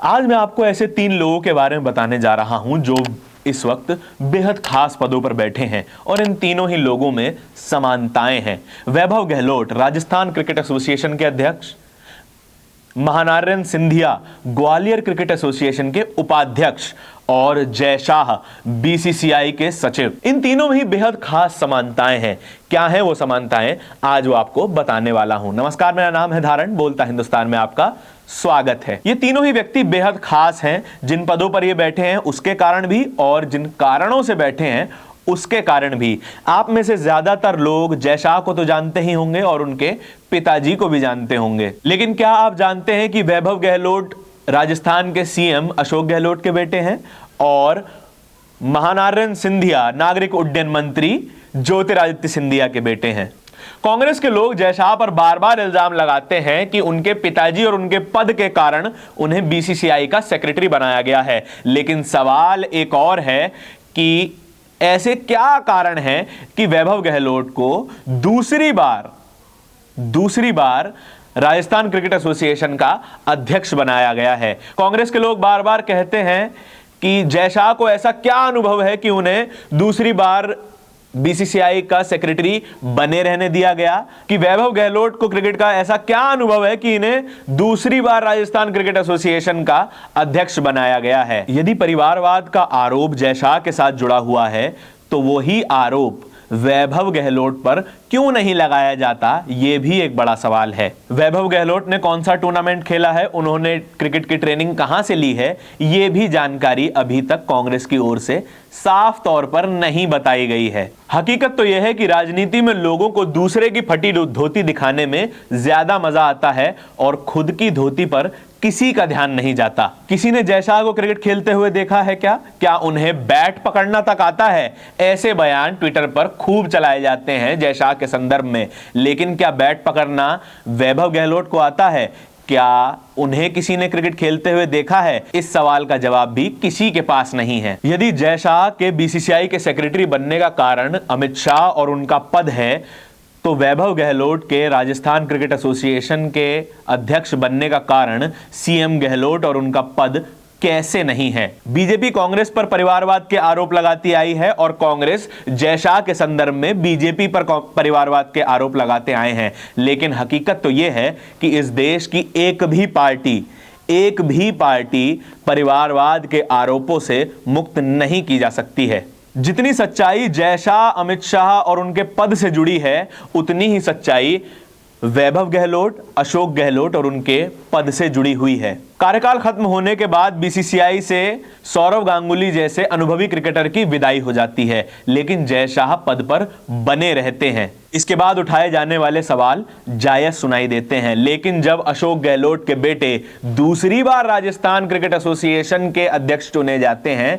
आज मैं आपको ऐसे 3 लोगों के बारे में बताने जा रहा हूं जो इस वक्त बेहद खास पदों पर बैठे हैं और इन तीनों ही लोगों में समानताएं हैं। वैभव गहलोत, राजस्थान क्रिकेट एसोसिएशन के अध्यक्ष, महानारायण सिंधिया, ग्वालियर क्रिकेट एसोसिएशन के उपाध्यक्ष और जय शाह, बीसीसीआई के सचिव। इन तीनों में ही बेहद खास समानताएं हैं। क्या है वो समानताएं, आज वो आपको बताने वाला हूं। नमस्कार, मेरा नाम है धारण, बोलता हिंदुस्तान में आपका स्वागत है। ये तीनों ही व्यक्ति बेहद खास हैं। जिन पदों पर ये बैठे हैं उसके कारण भी और जिन कारणों से बैठे हैं उसके कारण भी। आप में से ज्यादातर लोग जय शाह को तो जानते ही होंगे और उनके पिताजी को भी जानते होंगे, लेकिन क्या आप जानते हैं कि वैभव गहलोत राजस्थान के सीएम अशोक गहलोत के बेटे हैं और महानारायण सिंधिया नागरिक उड्डयन मंत्री ज्योतिरादित्य सिंधिया के बेटे हैं। कांग्रेस के लोग जय शाह पर बार बार इल्जाम लगाते हैं कि उनके पिताजी और उनके पद के कारण उन्हें बीसीसीआई का सेक्रेटरी बनाया गया है, लेकिन सवाल एक और है कि ऐसे क्या कारण है कि वैभव गहलोत को दूसरी बार राजस्थान क्रिकेट एसोसिएशन का अध्यक्ष बनाया गया है। कांग्रेस के लोग बार बार कहते हैं कि जय शाह को ऐसा क्या अनुभव है कि उन्हें दूसरी बार बीसीसीआई का सेक्रेटरी बने रहने दिया गया, कि वैभव गहलोत को क्रिकेट का ऐसा क्या अनुभव है कि इन्हें दूसरी बार राजस्थान क्रिकेट एसोसिएशन का अध्यक्ष बनाया गया है। यदि परिवारवाद का आरोप जय शाह के साथ जुड़ा हुआ है तो वही आरोप वैभव गहलोत पर क्यों नहीं लगाया जाता, यह भी एक बड़ा सवाल है। वैभव गहलोत ने कौन सा टूर्नामेंट खेला है, उन्होंने क्रिकेट की ट्रेनिंग कहां से ली है, यह भी जानकारी अभी तक कांग्रेस की ओर से साफ तौर पर नहीं बताई गई है। हकीकत तो यह है कि राजनीति में लोगों को दूसरे की फटी धोती दिखाने में ज्यादा मजा आता है और खुद की धोती पर किसी का ध्यान नहीं जाता। किसी ने जय शाह को क्रिकेट खेलते हुए देखा है क्या उन्हें बैट पकड़ना तक आता है? ऐसे बयान ट्विटर पर खूब चलाए जाते हैं जय शाह के संदर्भ में, लेकिन क्या बैट पकड़ना वैभव गहलोत को आता है? क्या उन्हें किसी ने क्रिकेट खेलते हुए देखा है? इस सवाल का जवाब भी किसी के पास नहीं है। यदि जय शाह के बीसीसीआई के सेक्रेटरी बनने का कारण अमित शाह और उनका पद है, तो वैभव गहलोत के राजस्थान क्रिकेट एसोसिएशन के अध्यक्ष बनने का कारण सीएम गहलोत और उनका पद कैसे नहीं है? बीजेपी कांग्रेस पर परिवारवाद के आरोप लगाती आई है और कांग्रेस जय शाह के संदर्भ में बीजेपी पर परिवारवाद के आरोप लगाते आए हैं, लेकिन हकीकत तो यह है कि इस देश की एक भी पार्टी परिवारवाद के आरोपों से मुक्त नहीं की जा सकती है। जितनी सच्चाई जय शाह, अमित शाह और उनके पद से जुड़ी है, उतनी ही सच्चाई वैभव गहलोत, अशोक गहलोत और उनके पद से जुड़ी हुई है। कार्यकाल खत्म होने के बाद बीसीसीआई से सौरव गांगुली जैसे अनुभवी क्रिकेटर की विदाई हो जाती है, लेकिन जय शाह पद पर बने रहते हैं। इसके बाद उठाए जाने वाले सवाल जायज सुनाई देते हैं, लेकिन जब अशोक गहलोत के बेटे दूसरी बार राजस्थान क्रिकेट एसोसिएशन के अध्यक्ष चुने जाते हैं,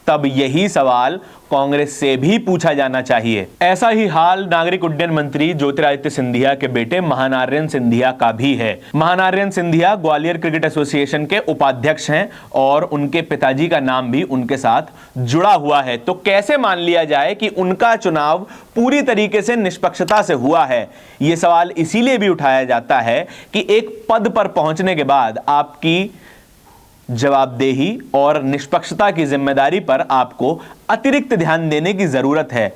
तब यही सवाल कांग्रेस से भी पूछा जाना चाहिए। ऐसा ही हाल नागरिक उड्डयन मंत्री ज्योतिरादित्य सिंधिया के बेटे महानारायण सिंधिया का भी है। महानारायण सिंधिया ग्वालियर क्रिकेट एसोसिएशन के उपाध्यक्ष हैं और उनके पिताजी का नाम भी उनके साथ जुड़ा हुआ है। तो कैसे मान लिया जाए कि उनका चुनाव पूरी तरीके से निष्पक्षता से हुआ है? यह सवाल इसीलिए भी उठाया जाता है कि एक पद पर पहुंचने के बाद आपकी जवाबदेही और निष्पक्षता की जिम्मेदारी पर आपको अतिरिक्त ध्यान देने की जरूरत है।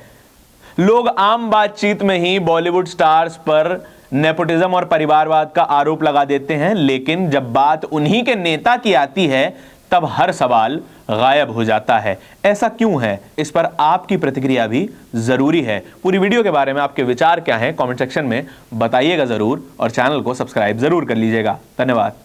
लोग आम बातचीत में ही बॉलीवुड स्टार्स पर नेपोटिज्म और परिवारवाद का आरोप लगा देते हैं, लेकिन जब बात उन्हीं के नेता की आती है तब हर सवाल गायब हो जाता है। ऐसा क्यों है? इस पर आपकी प्रतिक्रिया भी जरूरी है। पूरी वीडियो के बारे में आपके विचार क्या हैं, कमेंट सेक्शन में बताइएगा जरूर और चैनल को सब्सक्राइब जरूर कर लीजिएगा। धन्यवाद।